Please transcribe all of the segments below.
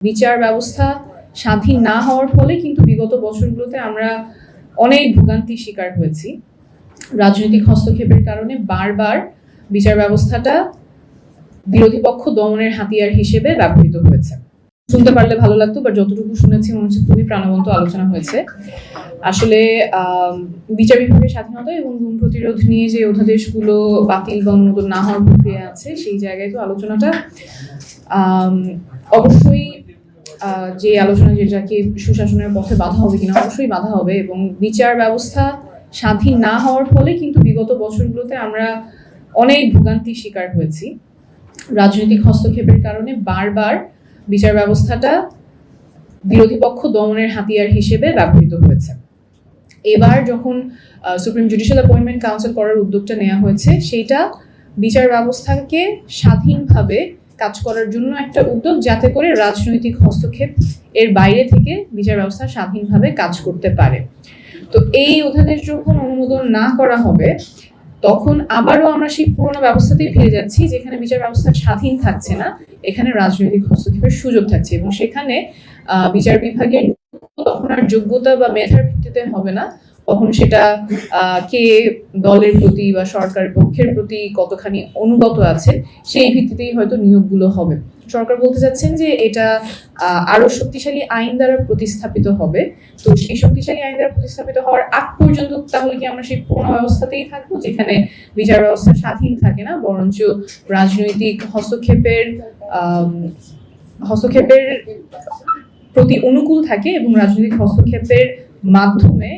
বিচার ব্যবস্থা স্বাধীন না হওয়ার ফলে কিন্তু বিগত বছরগুলোতে আমরা অনেক ভোগান্তির শিকার হয়েছি। রাজনৈতিক হস্তক্ষেপের কারণে বারবার বিচার ব্যবস্থাটা বিরোধী পক্ষ দমনের হাতিয়ার হিসেবে ব্যবহৃত হয়েছে। শুনতে পারলে ভালো লাগতো, বা যতটুকু শুনেছি মনে হচ্ছে খুবই প্রাণবন্ত আলোচনা হয়েছে। আসলে বিচার বিভাগের স্বাধীনতা এবং গুম প্রতিরোধ নিয়ে যে অধ্যাদেশগুলো বাতিল বা অনুমোদন না হওয়ার প্রক্রিয়া আছে, সেই জায়গায় তো আলোচনাটা অবশ্যই যে আলোচনা যেটাকে সুশাসনের পথে বাধা হবে কিনা, অবশ্যই বাধা হবে। এবং বিচার ব্যবস্থা স্বাধীন না হওয়ার ফলে কিন্তু বিগত বছরগুলোতে আমরা অনেক ভোগান্তির শিকার হয়েছি। রাজনৈতিক হস্তক্ষেপের কারণে বারবার বিচার ব্যবস্থাটা বিরোধী পক্ষ দমনের হাতিয়ার হিসেবে ব্যবহৃত হয়েছে। এবার যখন সুপ্রিম জুডিশিয়াল অ্যাপয়েন্টমেন্ট কাউন্সিল করার উদ্যোগটা নেওয়া হয়েছে, সেইটা বিচার ব্যবস্থাকে স্বাধীনভাবে কাজ করার জন্য একটা উদ্যোগ, যাতে করে রাজনৈতিক হস্তক্ষেপ এর বাইরে থেকে বিচার ব্যবস্থা স্বাধীনভাবে কাজ করতে পারে। তো এই অধ্যাদেশ যখন অনুমোদন না করা হবে, তখন আবারও আমরা সেই পুরোনো ব্যবস্থাতেই ফিরে যাচ্ছি, যেখানে বিচার ব্যবস্থা স্বাধীন থাকছে না, এখানে রাজনৈতিক হস্তক্ষেপের সুযোগ থাকছে। এবং সেখানে বিচার বিভাগের তখন আর যোগ্যতা বা মেধার ভিত্তিতে হবে না, তখন সেটা কে দলের প্রতি বা সরকার পক্ষের প্রতি কতখানি অনুগত আছে সেই ভিত্তিতেই হয়তো নিয়োগগুলো হবে। সরকার বলতে চাচ্ছেন যে এটা আরো শক্তিশালী আইন দ্বারা প্রতিস্থাপিত হবে। তো সেই শক্তিশালী আইন দ্বারা প্রতিস্থাপিত হওয়ার আগ পর্যন্ত তাহলে কি আমরা সেই পুরোনো ব্যবস্থাতেই থাকবো, যেখানে বিচার ব্যবস্থা স্বাধীন থাকে না, বরঞ্চ রাজনৈতিক হস্তক্ষেপের প্রতি অনুকূল থাকে এবং রাজনৈতিক হস্তক্ষেপের মাধ্যমে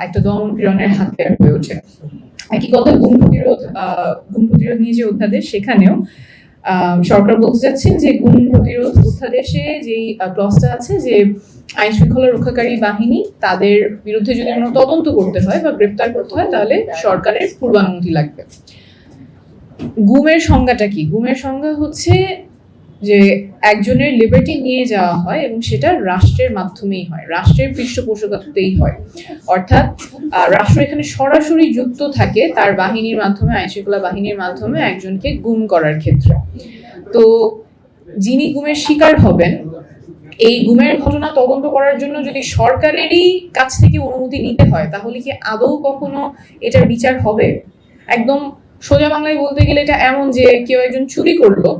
একটা দমন পীড়নের হাতিয়ার হয়ে ওঠে। একই কথা গুম প্রতিরোধ নিয়ে যে অধ্যাদেশ, সেখানেও সরকার বলতে চাচ্ছেন যে গুম প্রতিরোধ অধ্যাদেশে যেই ক্লজটা আছে যে আইন শৃঙ্খলা রক্ষাকারী বাহিনী তাদের বিরুদ্ধে যদি কোনো তদন্ত করতে হয় বা গ্রেপ্তার করতে হয়, তাহলে সরকারের পূর্বানুমতি লাগবে। গুমের সংজ্ঞাটা কি? গুমের সংজ্ঞা হচ্ছে যে একজনের লিবার্টি নিয়ে যাওয়া হয় এবং সেটা রাষ্ট্রের মাধ্যমেই হয়, রাষ্ট্রের পৃষ্ঠপোষকতাতেই হয়। অর্থাৎ রাষ্ট্র এখানে সরাসরি যুক্ত থাকে তার বাহিনীর মাধ্যমে, আইনশৃঙ্খলা বাহিনীর মাধ্যমে একজনকে গুম করার ক্ষেত্রে। তো যিনি গুমের শিকার হবেন, এই গুমের ঘটনা তদন্ত করার জন্য যদি সরকারেরই কাছ থেকে অনুমতি নিতে হয়, তাহলে কি আদৌ কখনো এটার বিচার হবে? একদম সোজা বাংলায় বলতে গেলে এটা এমন যে কেউ একজন চুরি করলো,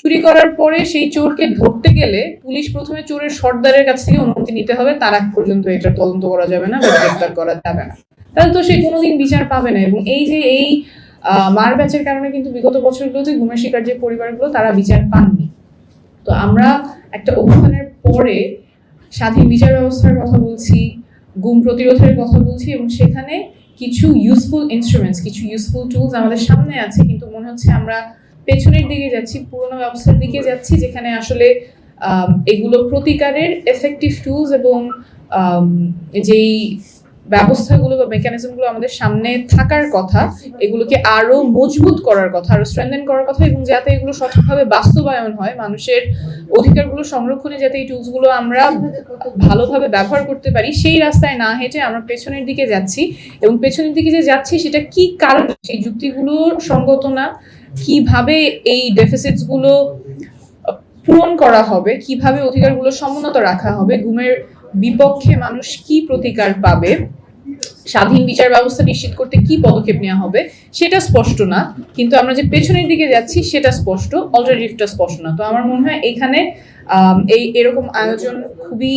চুরি করার পরে সেই চোরকে ধরতে গেলে পুলিশ প্রথমে চোরের সর্দারের কাছ থেকে অনুমতি নিতে হবে, তার আগ পর্যন্ত এটা তদন্ত করা যাবে না বা গ্রেফতার করা যাবে না, তাহলে তো সে কোনোদিন বিচার পাবে না। এবং এই মার ব্যাচের কারণে কিন্তু বিগত বছরগুলোতে গুমের শিকার যে পরিবারগুলো, তারা বিচার পাননি। তো আমরা একটা অভ্যুত্থানের পরে স্বাধীন বিচার ব্যবস্থার কথা বলছি, গুম প্রতিরোধের কথা বলছি, এবং সেখানে কিছু ইউজফুল ইনস্ট্রুমেন্টস, কিছু ইউজফুল টুলস আমাদের সামনে আছে, কিন্তু মনে হচ্ছে আমরা পেছনের দিকে যাচ্ছি, পুরোনো ব্যবস্থার দিকে যাচ্ছি, যেখানে আসলে এগুলো প্রতিকারের এফেক্টিভ টুলস এবং যেই ব্যবস্থাগুলো বা মেকানিজমগুলো আমাদের সামনে থাকার কথা, এগুলোকে আরো মজবুত করার কথা, আরো স্ট্রেনথেন করার কথা, এবং যাতে এগুলো সঠিকভাবে বাস্তবায়ন হয়, মানুষের অধিকারগুলো সংরক্ষণে যাতে এই টুলসগুলো আমরা ভালোভাবে ব্যবহার করতে পারি, সেই রাস্তায় না হেঁটে আমরা পেছনের দিকে যাচ্ছি। এবং পেছনের দিকে যে যাচ্ছি, সেটা কি কারণ, সেই যুক্তিগুলো সঙ্গত না, কিভাবে এই ডেফিসিটস গুলো পূরণ করা হবে, কিভাবে অধিকারগুলো সমুন্নত রাখা হবে, গুমের বিপক্ষে মানুষ কি প্রতিকার পাবে, স্বাধীন বিচার ব্যবস্থা নিশ্চিত করতে কি পদক্ষেপ নেওয়া হবে, সেটা স্পষ্ট না। কিন্তু আমরা যে পেছনের দিকে যাচ্ছি সেটা স্পষ্ট, অল্টারনেটিভটা স্পষ্ট না। তো আমার মনে হয় এখানে এরকম আয়োজন খুবই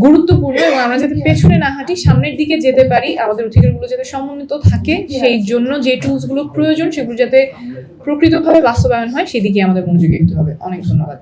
গুরুত্বপূর্ণ, এবং আমরা যাতে পেছনে না হাঁটি, সামনের দিকে যেতে পারি, আমাদের অধিকারগুলো যাতে সমন্বিত থাকে, সেই জন্য যে টুলস গুলো প্রয়োজন সেগুলো যাতে প্রকৃতভাবে বাস্তবায়ন হয়, সেদিকে আমাদের মনোযোগী দিতে হবে। অনেক ধন্যবাদ।